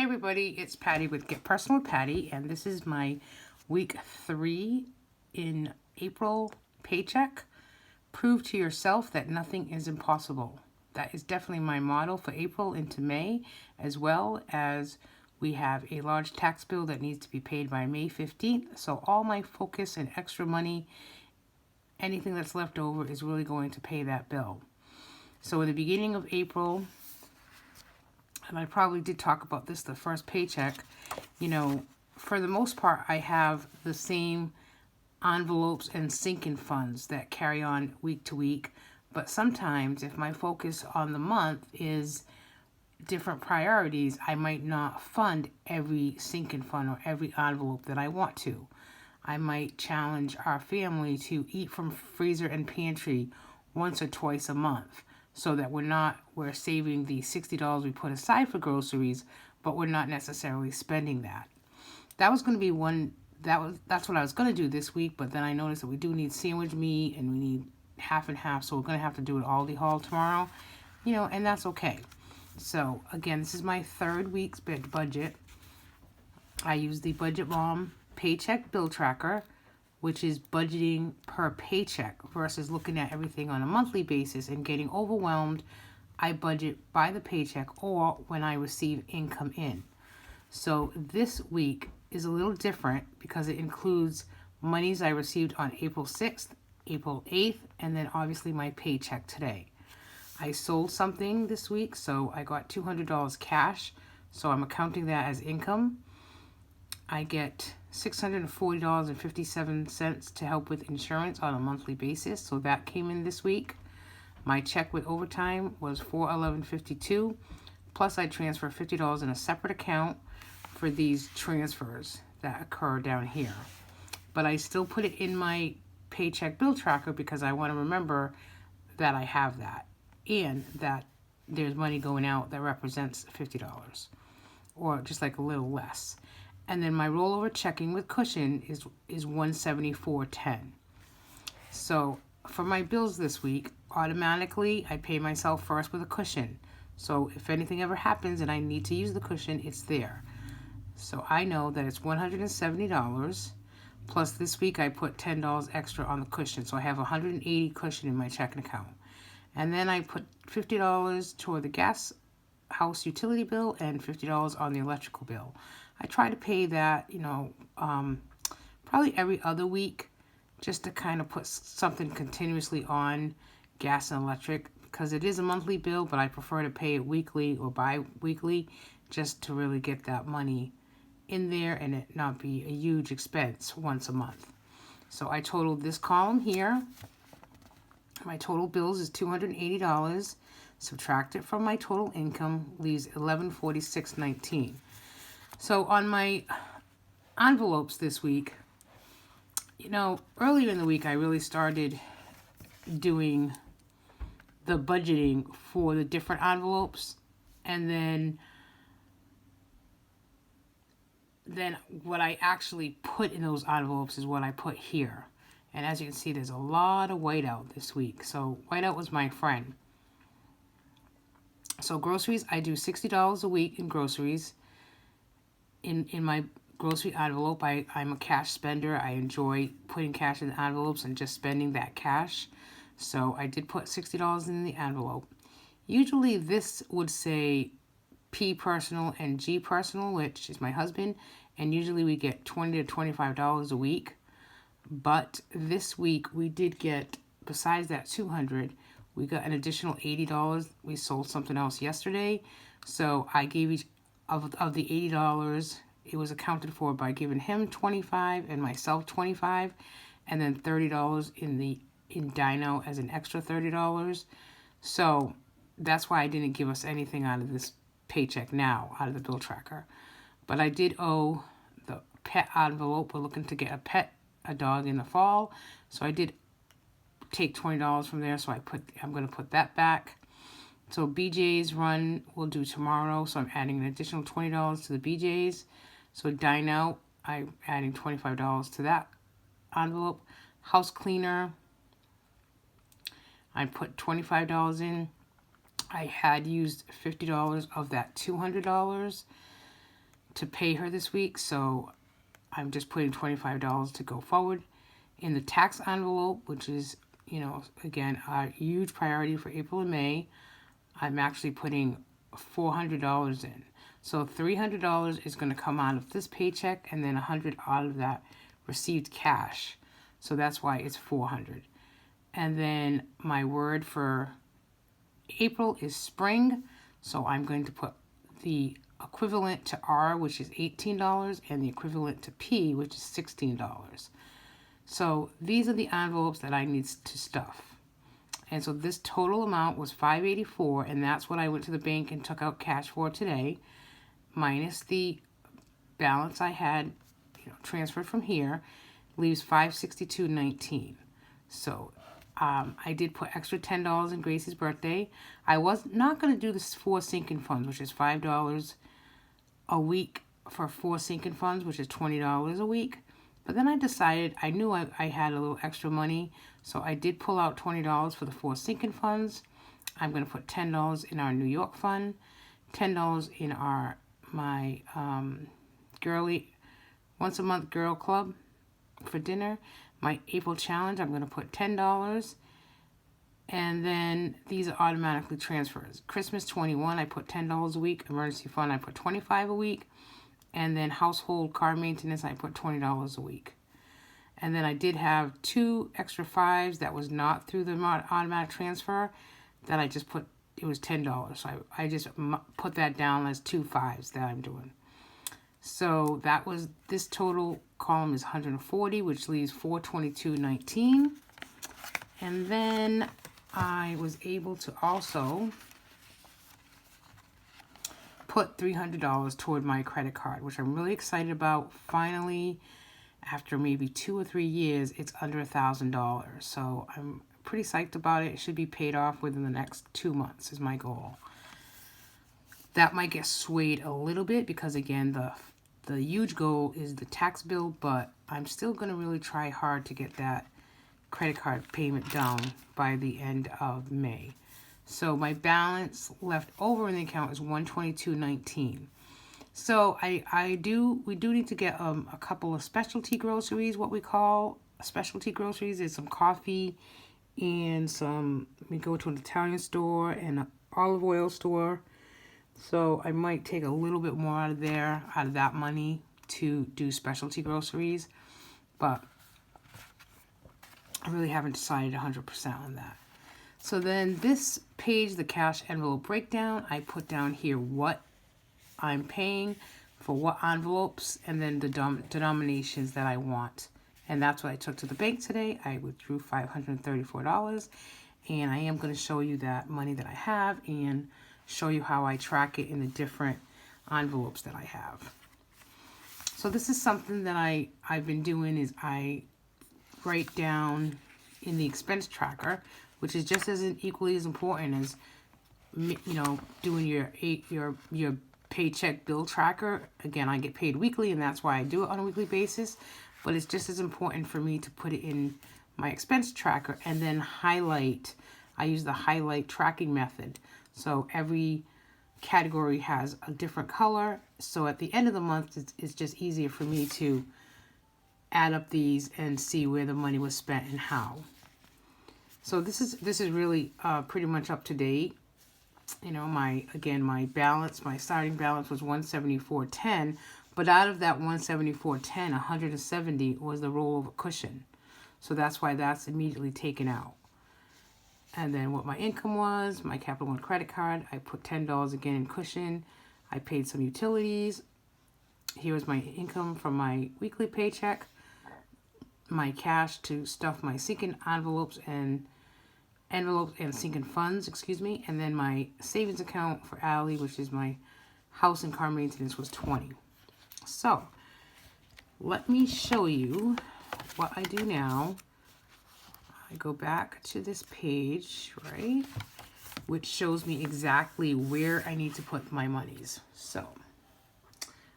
Everybody, it's Patty with Get Personal with Patty, and this is my week 3 in April paycheck. Prove to yourself that nothing is impossible. That is definitely my motto for April into May, as well as we have a large tax bill that needs to be paid by May 15th. So all my focus and extra money, anything that's left over, is really going to pay that bill. So in the beginning of April, and I probably did talk about this the first paycheck, for the most part, I have the same envelopes and sinking funds that carry on week to week. But sometimes if my focus on the month is different priorities, I might not fund every sinking fund or every envelope that I want to. I might challenge our family to eat from freezer and pantry once or twice a month, so that we're saving the $60 we put aside for groceries, but we're not necessarily spending that. That was going to be that's what I was going to do this week, but then I noticed that we do need sandwich meat and we need half and half, so we're going to have to do an Aldi haul tomorrow, and that's okay. So again, this is my third week's budget. I use the Budget Mom Paycheck Bill Tracker, which is budgeting per paycheck versus looking at everything on a monthly basis and getting overwhelmed. I budget by the paycheck or when I receive income in. So this week is a little different because it includes monies I received on April 6th, April 8th, and then obviously my paycheck today. I sold something this week, so I got $200 cash, so I'm accounting that as income. I get $640.57 to help with insurance on a monthly basis, so that came in this week. My check with overtime was $411.52, plus I transfer $50 in a separate account for these transfers that occur down here. But I still put it in my paycheck bill tracker because I want to remember that I have that and that there's money going out that represents $50 or just like a little less. And then my rollover checking with cushion is $174.10. So for my bills this week, automatically I pay myself first with a cushion. So if anything ever happens and I need to use the cushion, it's there. So I know that it's $170. Plus this week I put $10 extra on the cushion. So I have $180 cushion in my checking account. And then I put $50 toward the gas house utility bill and $50 on the electrical bill. I try to pay that, probably every other week, just to kind of put something continuously on gas and electric, because it is a monthly bill, but I prefer to pay it weekly or bi-weekly just to really get that money in there and it not be a huge expense once a month. So I totaled this column here. My total bills is $280. Subtract it from my total income, leaves $1146.19. So on my envelopes this week, earlier in the week I really started doing the budgeting for the different envelopes, and then what I actually put in those envelopes is what I put here. And as you can see, there's a lot of whiteout this week. So whiteout was my friend. So groceries, I do $60 a week in groceries. In my grocery envelope, I'm a cash spender. I enjoy putting cash in the envelopes and just spending that cash. So I did put $60 in the envelope. Usually this would say P personal and G personal, which is my husband. And usually we get $20 to $25 a week. But this week we did get, besides that $200, we got an additional $80. We sold something else yesterday. So I gave each of the $80, it was accounted for by giving him $25 and myself $25, and then $30 in Dino as an extra $30. So that's why I didn't give us anything out of this paycheck now, out of the bill tracker. But I did owe the pet envelope. We're looking to get a dog in the fall. So I did take $20 from there. So I'm going to put that back. So BJ's run we'll do tomorrow. So I'm adding an additional $20 to the BJ's. So dine out, I'm adding $25 to that envelope. House cleaner, I put $25 in. I had used $50 of that $200. to pay her this week, so I'm just putting $25 to go forward. In the tax envelope, which is, you know, again, a huge priority for April and May, I'm actually putting $400 in. So $300 is going to come out of this paycheck, and then $100 out of that received cash. So that's why it's $400. And then my word for April is spring. So I'm going to put the equivalent to R, which is $18, and the equivalent to P, which is $16. So these are the envelopes that I need to stuff. And so this total amount was $584, and that's what I went to the bank and took out cash for today, minus the balance I had, you know, transferred from here, leaves $562.19. So I did put extra $10 in Gracie's birthday. I was not going to do this 4 sinking funds, which is $5 a week for 4 sinking funds, which is $20 a week. But then I decided, I knew I had a little extra money, so I did pull out $20 for the 4 sinking funds. I'm going to put $10 in our New York fund, $10 in my girly once a month girl club for dinner. My April challenge, I'm going to put $10. And then these are automatically transfers. Christmas 21, I put $10 a week. Emergency fund, I put $25 a week. And then household car maintenance, I put $20 a week. And then I did have 2 extra 5s that was not through the automatic transfer that I just put, it was $10. So I just put that down as 2 5s that I'm doing. So that was, this total column is 140, which leaves 422.19. And then I was able to also put $300 toward my credit card, which I'm really excited about. Finally, after maybe 2 or 3 years, it's under $1,000. So I'm pretty psyched about it. It should be paid off within the next 2 months is my goal. That might get swayed a little bit because, again, the huge goal is the tax bill, but I'm still going to really try hard to get that credit card payment down by the end of May. So my balance left over in the account is $122.19. So we do need to get a couple of specialty groceries, what we call specialty groceries. There's some coffee and we go to an Italian store and an olive oil store. So I might take a little bit more out of that money to do specialty groceries. But I really haven't decided 100% on that. So then this page, the cash envelope breakdown, I put down here what I'm paying for what envelopes and then the denominations that I want. And that's what I took to the bank today. I withdrew $534. And I am going to show you that money that I have and show you how I track it in the different envelopes that I have. So this is something that I've been doing is I write down in the expense tracker, which is just as equally as important as, you know, doing your paycheck bill tracker. Again, I get paid weekly, and that's why I do it on a weekly basis. But it's just as important for me to put it in my expense tracker and then highlight. I use the highlight tracking method. So every category has a different color. So at the end of the month, it's just easier for me to add up these and see where the money was spent and how. So this is really pretty much up to date. You know, my balance, my starting balance was $174.10, but out of that $174.10, $170 was the rollover cushion. So that's why that's immediately taken out. And then what my income was, my Capital One credit card, I put $10 again in cushion. I paid some utilities. Here was my income from my weekly paycheck. My cash to stuff my sinking envelopes and sinking funds, and then my savings account for Allie, which is my house and car maintenance, was $20. So let me show you what I do now. I go back to this page, right, which shows me exactly where I need to put my monies. So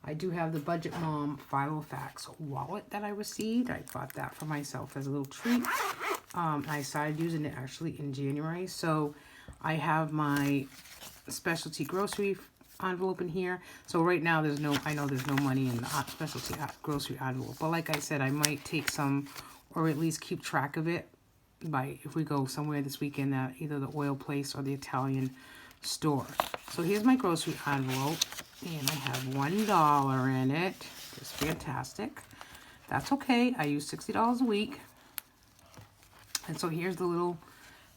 I do have the Budget Mom Filofax wallet that I received. I bought that for myself as a little treat. I started using it actually in January. So I have my specialty grocery envelope in here. So right now there's no, I know there's no money in the specialty grocery envelope. But like I said, I might take some, or at least keep track of it by if we go somewhere this weekend at either the oil place or the Italian store. So here's my grocery envelope, and I have $1 in it. It's fantastic. That's okay. I use $60 a week. And so here's the little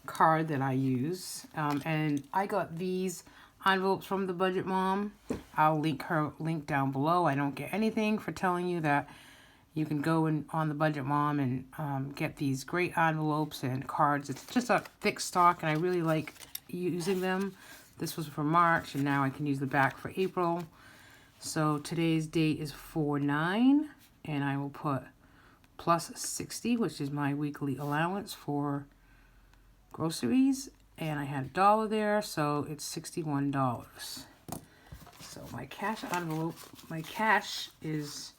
card that I use. And I got these envelopes from the Budget Mom. I'll link her link down below. I don't get anything for telling you that you can go on the Budget Mom and get these great envelopes and cards. It's just a thick stock, and I really like using them. This was for March, and now I can use the back for April. So today's date is 4/9, and I will put plus 60, which is my weekly allowance for groceries. And I had $1 there, so it's $61. So my cash envelope, my cash is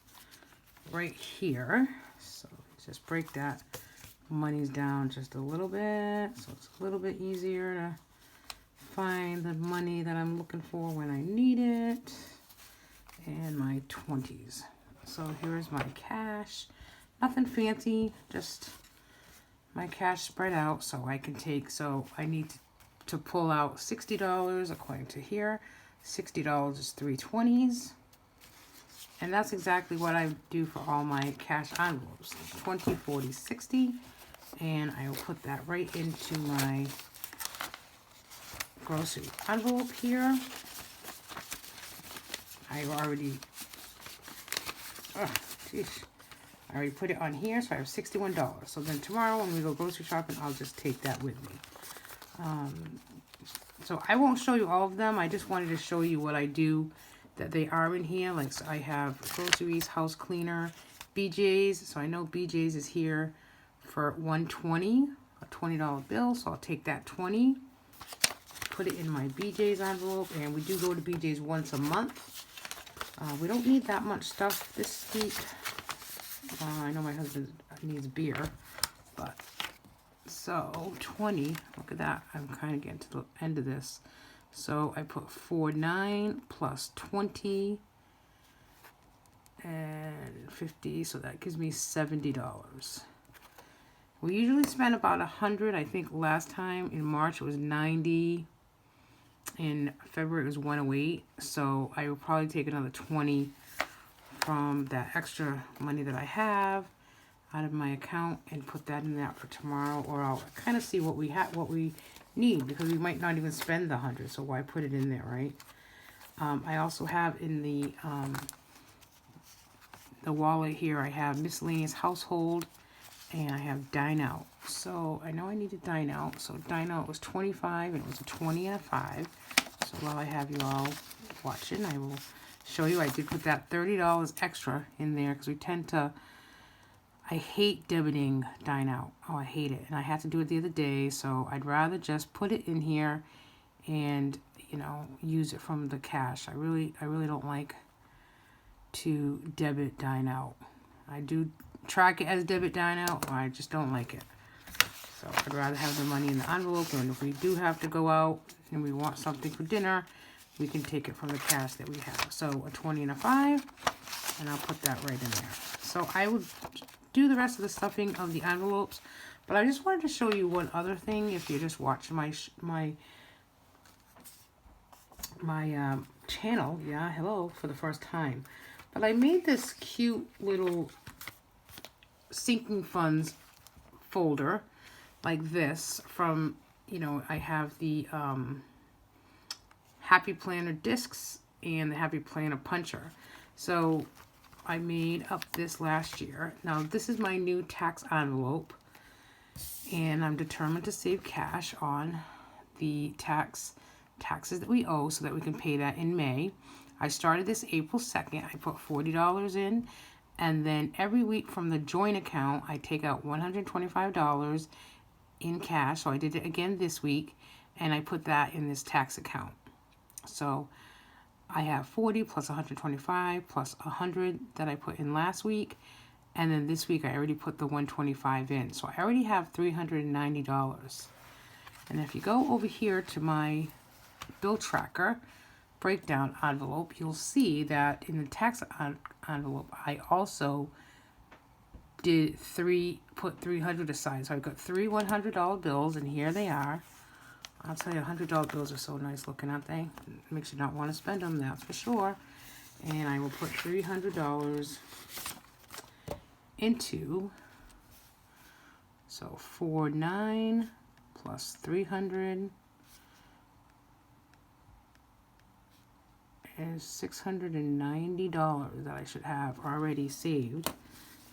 right here. So just break that monies down just a little bit, so it's a little bit easier to find the money that I'm looking for when I need it. And my 20s. So here's my cash. Nothing fancy, just my cash spread out so I can take, so I need to pull out $60 according to here. $60 is 3 20s. And that's exactly what I do for all my cash envelopes. 20, 40, 60. And I will put that right into my grocery envelope here. I already put it on here, so I have $61. So then tomorrow when we go grocery shopping, I'll just take that with me. So I won't show you all of them. I just wanted to show you what I do that they are in here. Like, so I have groceries, house cleaner, BJ's. So I know BJ's is here for $1.20, a $20 bill. So I'll take that 20, put it in my BJ's envelope, and we do go to BJ's once a month. We don't need that much stuff this week. I know my husband needs beer, but so 20, look at that. I'm kind of getting to the end of this. So I put 4/9 plus 20 and 50, so that gives me $70. We usually spend about $100. I think last time in March it was 90. In February it was 108. So I will probably take another 20 from that extra money that I have out of my account and put that in that for tomorrow, or I'll kind of see what we have, what we need, because we might not even spend the 100, so why put it in there, right? I also have in the wallet here, I have miscellaneous household, and I have dine out. So I know I need to dine out. So dine out was 25, and it was a 20 and a 5. So while I have you all watching, I will show you. I did put that $30 extra in there because we tend to, I hate debiting dine out. Oh, I hate it. And I had to do it the other day, so I'd rather just put it in here and, you know, use it from the cash. I really don't like to debit dine out. I do track it as debit dine out, or I just don't like it. So I'd rather have the money in the envelope, and if we do have to go out and we want something for dinner, we can take it from the cash that we have. So a 20 and a 5, and I'll put that right in there. So I would do the rest of the stuffing of the envelopes, but I just wanted to show you one other thing. If you're just watching my channel, yeah, hello, for the first time. But I made this cute little sinking funds folder like this from, you know, I have the Happy Planner discs and the Happy Planner puncher. So I made up this last year. Now this is my new tax envelope, and I'm determined to save cash on the taxes that we owe so that we can pay that in May. I started this April 2nd. I put $40 in, and then every week from the joint account I take out $125 in cash. So I did it again this week, and I put that in this tax account. So I have 40 plus 125 plus 100 that I put in last week, and then this week I already put the 125 in. So I already have $390. And if you go over here to my bill tracker, breakdown envelope, you'll see that in the tax envelope, I also put 300 aside. So I've got 3 $100 bills, and here they are. I'll tell you, $100 bills are so nice looking, aren't they? It makes you not want to spend them, that's for sure. And I will put $300 into, so 49 plus 300 is $690 that I should have already saved.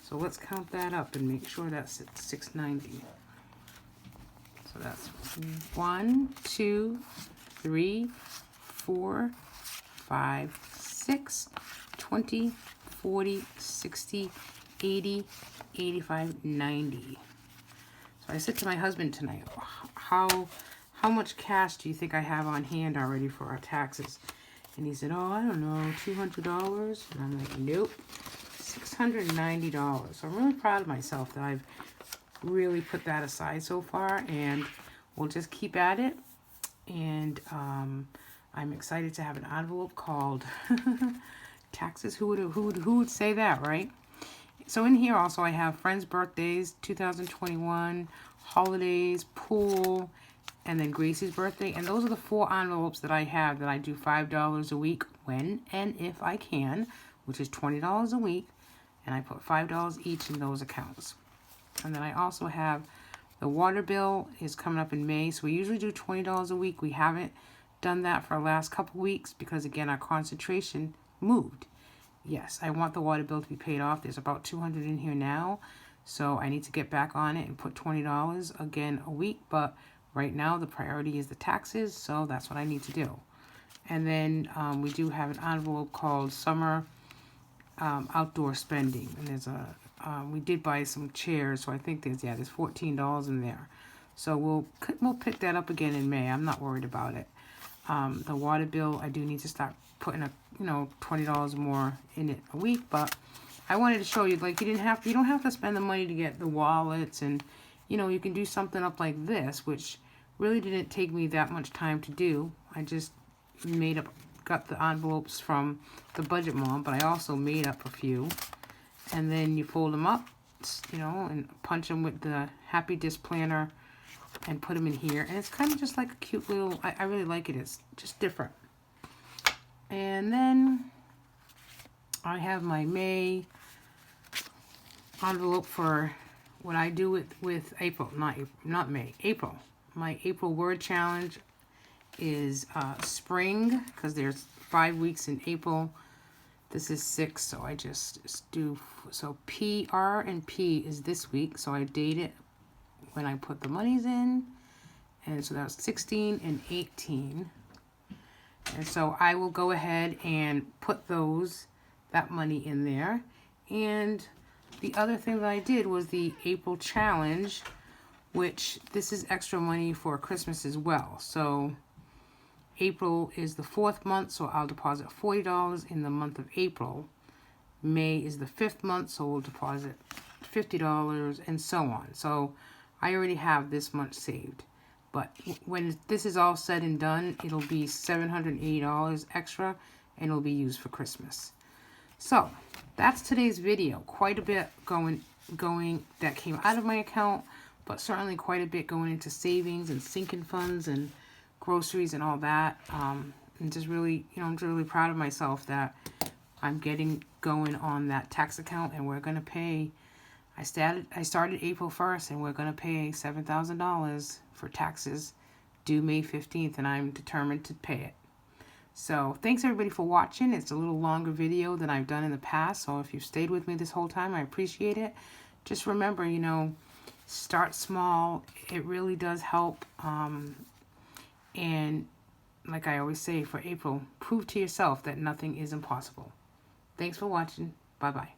So let's count that up and make sure that's at $690. So that's 1, 2, 3, 4, 5, 6, 20, 40, 60, 80, 85, 90. So I said to my husband tonight, how much cash do you think I have on hand already for our taxes? And he said, oh, I don't know, $200. And I'm like, nope, $690. So I'm really proud of myself that I've really put that aside so far, and we'll just keep at it. And I'm excited to have an envelope called taxes. Who would say that, right? So in here also I have friends' birthdays, 2021, holidays, pool, and then Gracie's birthday. And those are the 4 envelopes that I have that I do $5 a week when and if I can, which is $20 a week. And I put $5 each in those accounts. And then I also have the water bill is coming up in May. So we usually do $20 a week. We haven't done that for the last couple weeks because, again, our concentration moved. Yes, I want the water bill to be paid off. There's about $200 in here now. So I need to get back on it and put $20 again a week. But right now the priority is the taxes. So that's what I need to do. And then we do have an envelope called summer outdoor spending. And there's a we did buy some chairs, so I think there's $14 in there. So we'll pick that up again in May. I'm not worried about it. The water bill, I do need to start putting a $20 more in it a week, but I wanted to show you, like, you don't have to spend the money to get the wallets, and you can do something up like this, which really didn't take me that much time to do. I just got the envelopes from the Budget Mom, but I also made up a few. And then you fold them up, and punch them with the Happy Disc Planner and put them in here. And it's kind of just like a cute little, I really like it. It's just different. And then I have my May envelope for what I do with April, not May, April. My April word challenge is spring, because there's 5 weeks in April. This is 6, so I just do, so P, R, and P is this week, so I date it when I put the monies in, and so that was 16 and 18, and so I will go ahead and put that money in there. And the other thing that I did was the April challenge, which this is extra money for Christmas as well. So April is the 4th month, so I'll deposit $40 in the month of April. May is the 5th month, so we'll deposit $50 and so on. So I already have this much saved. But when this is all said and done, it'll be $780 extra, and it'll be used for Christmas. So that's today's video. Quite a bit going that came out of my account, but certainly quite a bit going into savings and sinking funds and groceries and all that. And just really, I'm really proud of myself that I'm getting going on that tax account, and we're going to pay. I started April 1st, and we're going to pay $7,000 for taxes due May 15th, and I'm determined to pay it. So thanks everybody for watching. It's a little longer video than I've done in the past, so if you've stayed with me this whole time, I appreciate it. Just remember, start small. It really does help. And like I always say for April, prove to yourself that nothing is impossible. Thanks for watching. Bye-bye.